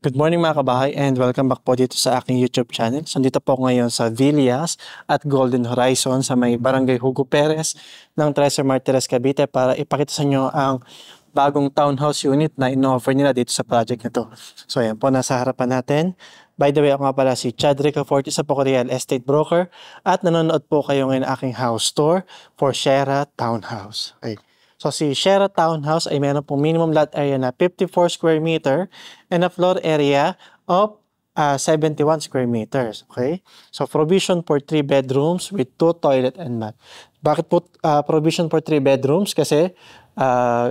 Good morning mga kabahay and welcome back po dito sa aking YouTube channel. So dito po ako ngayon sa Villas at Golden Horizon sa may Barangay Hugo Perez ng Trece Martires, Cavite para ipakita sa inyo ang bagong townhouse unit na in-offer nila dito sa project na to. So ayan po, nasa harapan natin. By the way, ako nga pala si Chad Ricaforte, isa po ko real estate broker at nanonood po kayo ngayon ng aking house tour for Shera Townhouse. Okay. So si Shera Townhouse ay meron pong minimum lot area na 54 square meter and a floor area of 71 square meters. Okay? So provision for 3 bedrooms with 2 toilet and bath. Bakit po provision for 3 bedrooms? Kasi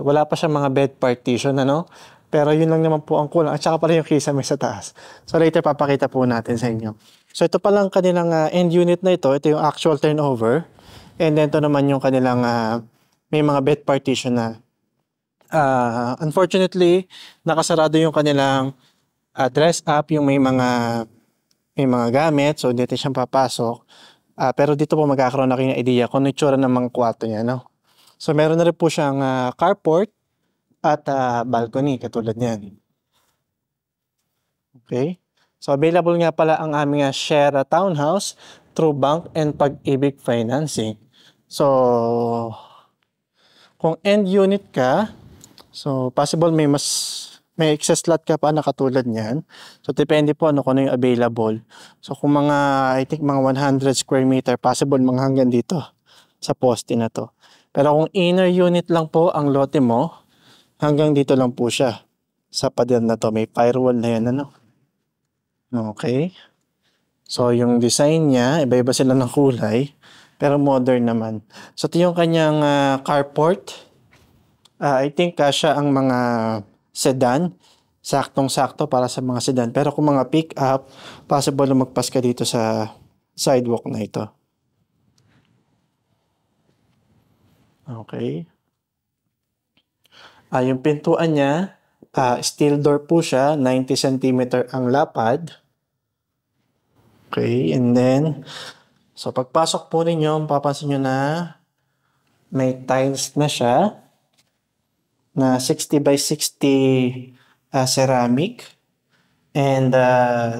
wala pa siyang mga bed partition, ano? Pero yun lang naman po ang kulang. At saka pala yung kisame sa taas. So later papakita po natin sa inyo. So ito pa lang kanilang end unit na ito. Ito yung actual turnover. And then ito naman yung kanilang may mga bed partition na. Unfortunately, nakasarado yung kanilang dress up, yung may mga gamit, so dito siyang papasok. Pero dito po magkakaroon na kayo ng idea kung ano itsura ng mga kwarto niya, no? So meron na rin po siyang carport at balcony katulad niyan. Okay? So available nga pala ang aming Shera Townhouse through bank and Pag-ibig financing. So kung end unit ka, so possible may excess lot ka pa na katulad niyan. So depende po kung ano yung available. So kung I think mga 100 square meter, possible mga hanggang dito sa poste na to. Pero kung inner unit lang po ang lote mo, hanggang dito lang po siya. Sa pader na to, may firewall na yan, ano? Okay. So yung design niya, iba-iba sila ng kulay. Pero modern naman. So ito yung kanyang carport. I think siya ang mga sedan. Saktong-sakto para sa mga sedan. Pero kung mga pick-up, possible na magpas ka dito sa sidewalk na ito. Okay. Yung pintuan niya, steel door po siya. 90 cm ang lapad. Okay. And then, so pagpasok po ninyo, mapapansin nyo na may tiles na siya na 60 by 60 ceramic and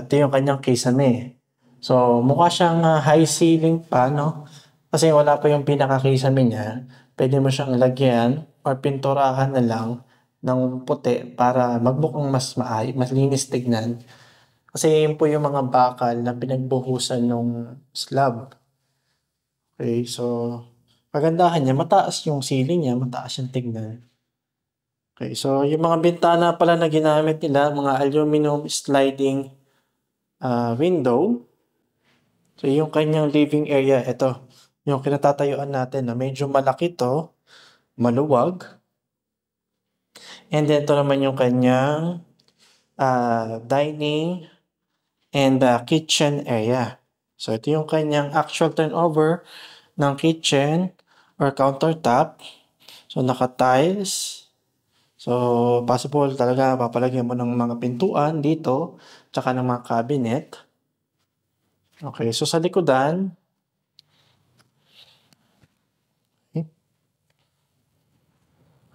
ito yung kanyang kisame. So mukha siyang high ceiling pa, no? Kasi wala pa yung pinaka-kisame niya. Pwede mo siyang lagyan or pinturahan na lang ng puti para magmukhang mas linis tignan. Kasi yun po yung mga bakal na pinagbuhusan ng slab. Okay, so pagandahan niya, mataas yung ceiling niya, mataas yung tignan. Okay, so yung mga bintana pala na ginamit nila, mga aluminum sliding window. So yung kanyang living area, ito, yung kinatatayuan natin na medyo malaki to, maluwag. And then ito naman yung kanyang dining and kitchen area. So ito yung kanyang actual turnover ng kitchen or countertop. So naka-tiles. So possible talaga papalagyan mo ng mga pintuan dito, tsaka ng mga cabinet. Okay, so sa likodan,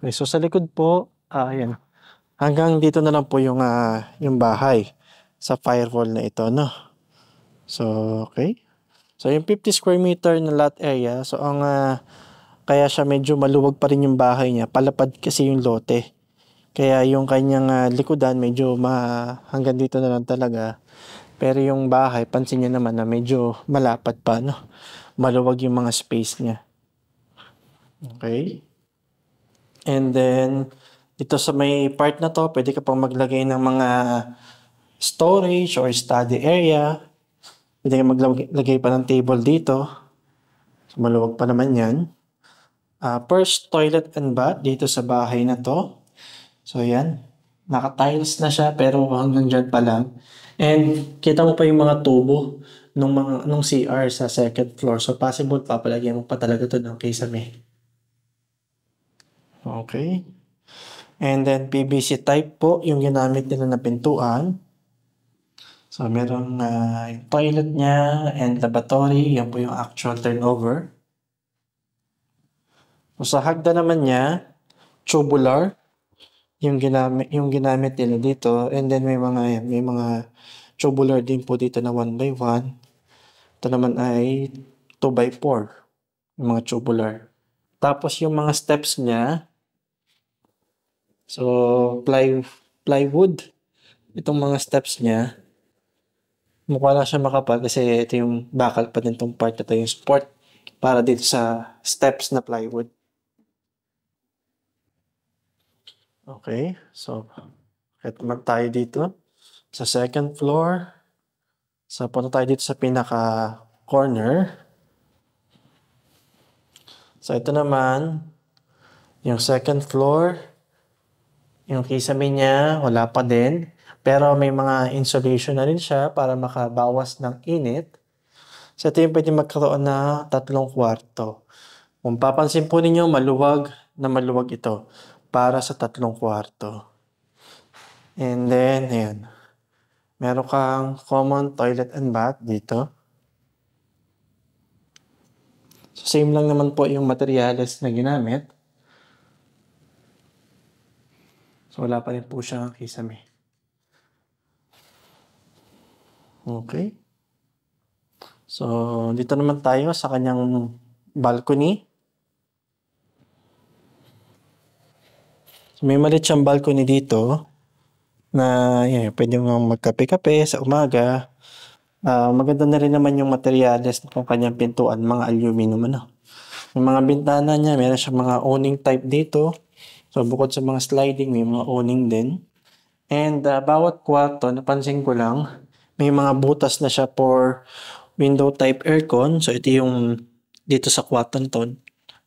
okay, so sa likod po, ayan. Hanggang dito na lang po yung bahay sa firewall na ito, no? So, okay. So, yung 50 square meter na lot area, so kaya siya medyo maluwag pa rin yung bahay niya. Palapad kasi yung lote. Kaya yung kanyang likodan medyo hanggang dito na lang talaga. Pero yung bahay, pansin niyo naman na medyo malapad pa, no? Maluwag yung mga space niya. Okay. And then, dito sa may part na to, pwede ka pang maglagay ng mga storage or study area. Pwede ka maglagay pa ng table dito. So, maluwag pa naman yan. First toilet and bath dito sa bahay na to. So, yan. Naka-tiles na siya pero hanggang dyan pa lang. And kita mo pa yung mga tubo nung CR sa second floor. So, possible papalagyan mo pa talaga to ng kisame. Okay. And then PVC type po yung ginamit nila na pintuan. So meron yung toilet niya and lavatory. Yan po yung actual turnover. So sa hagdan naman niya, tubular. yung ginamit nila dito, and then may mga tubular din po dito na 1x1. Ito naman ay 2x4, yung mga tubular. Tapos yung mga steps niya, so plywood. Itong mga steps niya, mukha lang siya makapal kasi ito yung bakal pa din 'tong part na 'to, yung support para dito sa steps na plywood. Okay, so akit naman tayo dito sa second floor. So punta tayo dito sa pinaka-corner. So ito naman, yung second floor, yung kisame niya wala pa din, pero may mga insulation na rin siya para makabawas ng init. So ito yung puwedeng magkaroon na 3 kwarto. Kung papansin po ninyo maluwag na maluwag ito para sa 3 kwarto. And then ayan, meron kang common toilet and bath dito. So same lang naman po yung materyales na ginamit. So wala pa rin po siyang kisame. Okay. So dito naman tayo sa kanyang balcony. So may maliit siyang balcony dito na pwede mong magkape-kape sa umaga. Maganda na rin naman yung materyales ng kanyang pintuan, mga aluminum Yung mga bintana niya meron siyang mga awning type dito. So bukod sa mga sliding may mga awning din. And bawat kwarto napansin ko lang may mga butas na siya for window type aircon. So ito yung dito sa kwartong 'to,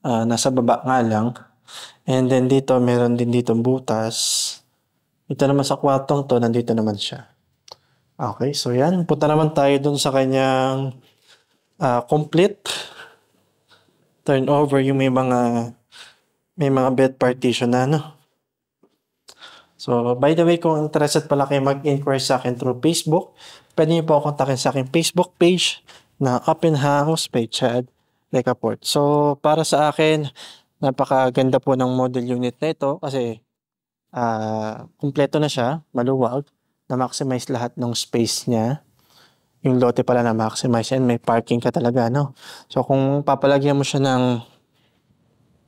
nasa baba nga lang. And then dito meron din ditong butas. Ito naman sa kwartong 'to nandito naman siya. Okay, so yan punta naman tayo dun sa kanyang, complete turnover, yung may mga bed partition na So by the way, kung interested pala kayo mag-inquire sa akin through Facebook, pwede niyo po akong kontakin sa aking Facebook page na Open House by Chad Lecaport. So para sa akin, napakaganda po ng model unit na ito kasi kumpleto na siya, maluwag, na-maximize lahat ng space niya. Yung lote pala na-maximize yan, may parking ka talaga, So kung papalagyan mo siya ng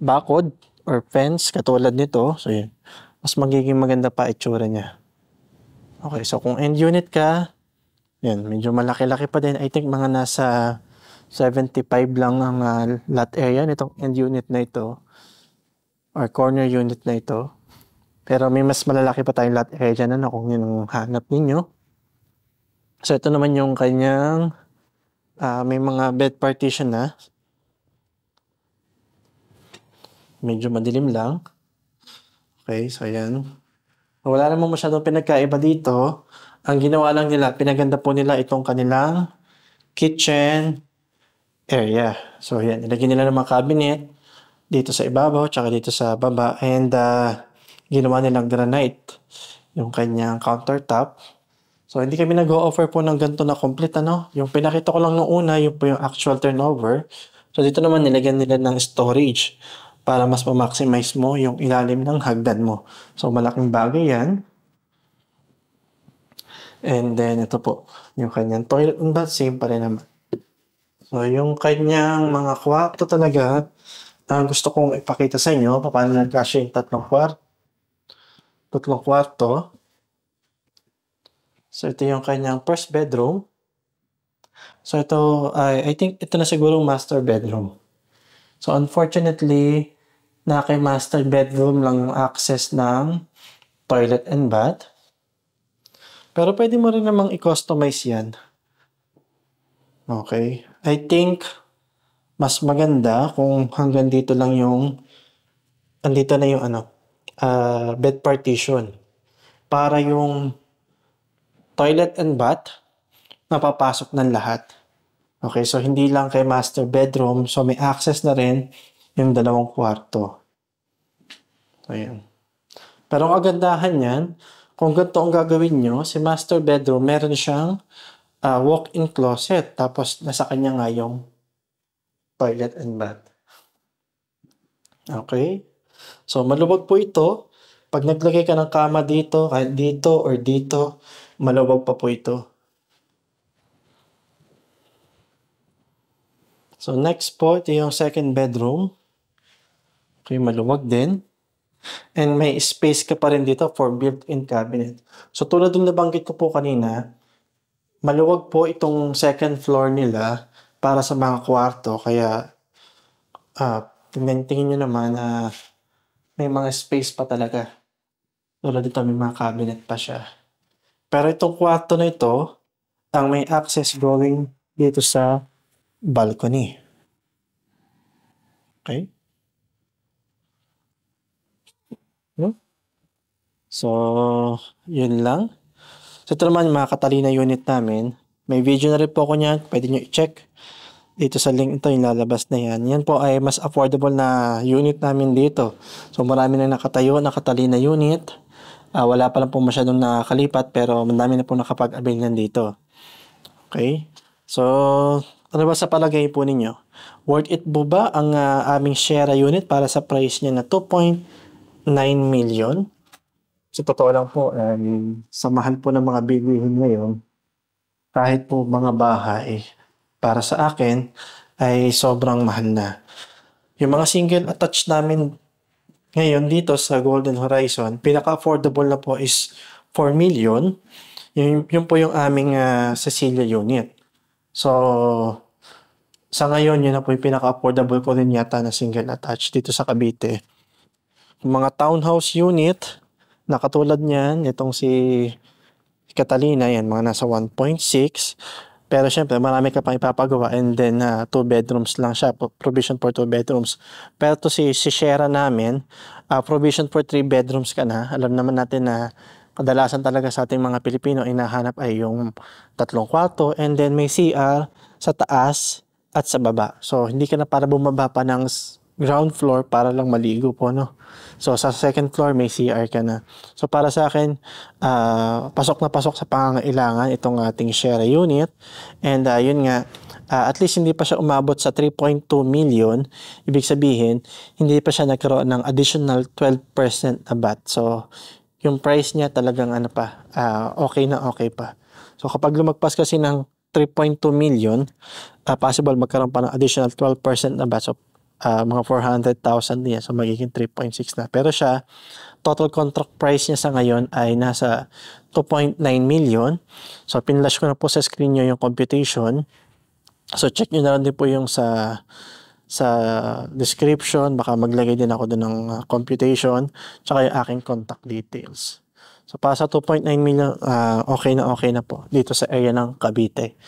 bakod or fence katulad nito, so yun, mas magiging maganda pa itsura niya. Okay, so kung end unit ka, yan, medyo malaki-laki pa din. I think mga nasa 75 lang ang lot area nitong end unit na ito or corner unit na ito. Pero may mas malalaki pa tayong lot area dyan kung yun ang hanap ninyo. So ito naman yung kanyang may mga bed partition na. Medyo madilim lang. Okay, so ayan. Wala namang masyadong pinagkaiba dito. Ang ginawa lang nila, pinaganda po nila itong kanilang kitchen area. So ayan, nilagyan nila ng mga cabinet dito sa ibabaw tsaka dito sa baba, and ginawa nilang granite yung kanyang countertop. So hindi kami nag-o-offer po ng ganito na complete Yung pinakita ko lang nung una, yung po yung actual turnover. So dito naman nilagyan nila ng storage para mas ma-maximize mo yung ilalim ng hagdan mo. So malaking bagay yan. And then ito po, yung kanyang toilet and bath, same pa rin naman. So yung kanyang mga kwarto talaga, gusto kong ipakita sa inyo paano nagkasya yung tatlong kwarto. So ito yung kanyang first bedroom. So ito, I think ito na siguro master bedroom. So unfortunately, kay master bedroom lang access ng toilet and bath. Pero pwede mo rin namang i-customize yan. Okay. I think mas maganda kung hanggang dito lang andito na yung bed partition. Para yung toilet and bath, mapapasok ng lahat. Okay, so hindi lang kay master bedroom, so may access na rin yung 2 kwarto. So, yan. Pero ang kagandahan yan, kung ganito ang gagawin nyo, si master bedroom, meron siyang walk-in closet. Tapos, nasa kanya nga yung toilet and bath. Okay? So, maluwag po ito. Pag naglagay ka ng kama dito, kahit dito or dito, maluwag pa po ito. So next po, ito yung second bedroom. Okay, maluwag din. And may space ka pa rin dito for built-in cabinet. So tulad ng nabanggit ko po kanina, maluwag po itong second floor nila para sa mga kwarto. Kaya tingin nyo naman na may mga space pa talaga. Tulad dito may mga cabinet pa siya. Pero itong kwarto na ito, ang may access going dito sa balcony. Okay? So, yun lang. So, ito naman yung mga Catalina unit namin. May video na rin po ako niyan. Pwede nyo i-check. Dito sa link ito, yung lalabas na yan. Yan po ay mas affordable na unit namin dito. So, marami na nakatayo na Catalina unit. Wala pa lang po masyadong nakakalipat pero marami na po nakapag-avail yan dito. Okay? So, ano ba sa palagay po ninyo? Worth it po ba ang aming Sierra unit para sa price niya na 2.9 million? Sa totoo lang po, sa mahal po ng mga bilihin ngayon, kahit po mga bahay, para sa akin, ay sobrang mahal na. Yung mga single attached namin ngayon dito sa Golden Horizon, pinaka-affordable na po is 4 million. Yun po yung aming Cecilia unit. So, sa ngayon, yun na po yung pinaka-affordable ko rin yata na single attached dito sa Cavite. Yung mga townhouse unit, na katulad niyan, itong si Catalina, yan, mga nasa 1.6. Pero syempre, marami ka pang ipapagawa and then 2 bedrooms lang siya, provision for 2 bedrooms. Pero to si Sierra namin, provision for 3 bedrooms ka na. Alam naman natin na kadalasan talaga sa ating mga Pilipino, inahanap ay yung 3 kwarto and then may CR sa taas at sa baba. So, hindi ka na para bumaba pa ng ground floor para lang maligo po, no? So, sa second floor, may CR ka na. So, para sa akin, pasok na pasok sa pangangailangan itong ating Sierra unit. And yun nga, at least hindi pa siya umabot sa 3.2 million. Ibig sabihin, hindi pa siya nagkaroon ng additional 12% na VAT. So, yung price niya talagang okay na okay pa. So, kapag lumagpas kasi ng 3.2 million, possible magkaroon pa ng additional 12% na VAT. So, mga 400,000 niya. So, magiging 3.6 na. Pero siya, total contract price niya sa ngayon ay nasa 2.9 million. So, pinlash ko na po sa screen nyo yung computation. So, check nyo na lang din po yung sa description. Baka maglagay din ako doon ng computation. Tsaka yung aking contact details. So, para sa 2.9 million, okay na po dito sa area ng Cavite.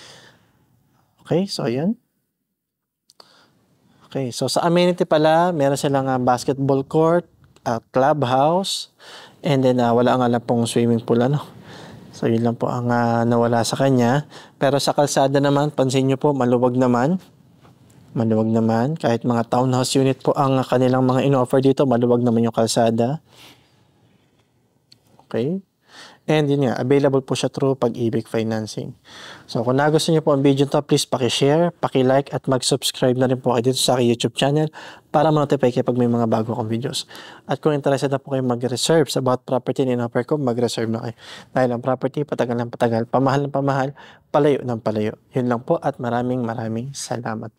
Okay, so ayan. Okay, so sa amenity pala, meron silang basketball court, clubhouse, and then wala nga lang pong swimming pool, ano. So, yun lang po ang nawala sa kanya. Pero sa kalsada naman, pansin nyo po, maluwag naman. Maluwag naman. Kahit mga townhouse unit po ang kanilang mga in-offer dito, maluwag naman yung kalsada. Okay. And yun nga, available po siya through Pag-ibig Financing. So kung nagustuhan niyo po ang video to, please paki-share, paki-like at mag-subscribe na rin po kayo dito sa aking YouTube channel para ma-notify kayo pag may mga bago akong videos. At kung interested na po kayo mag-reserve sa bawat property na in-offer ko, mag-reserve na kayo. Dahil ang property, patagal ng patagal, pamahal ng pamahal, palayo ng palayo. Yun lang po at maraming salamat.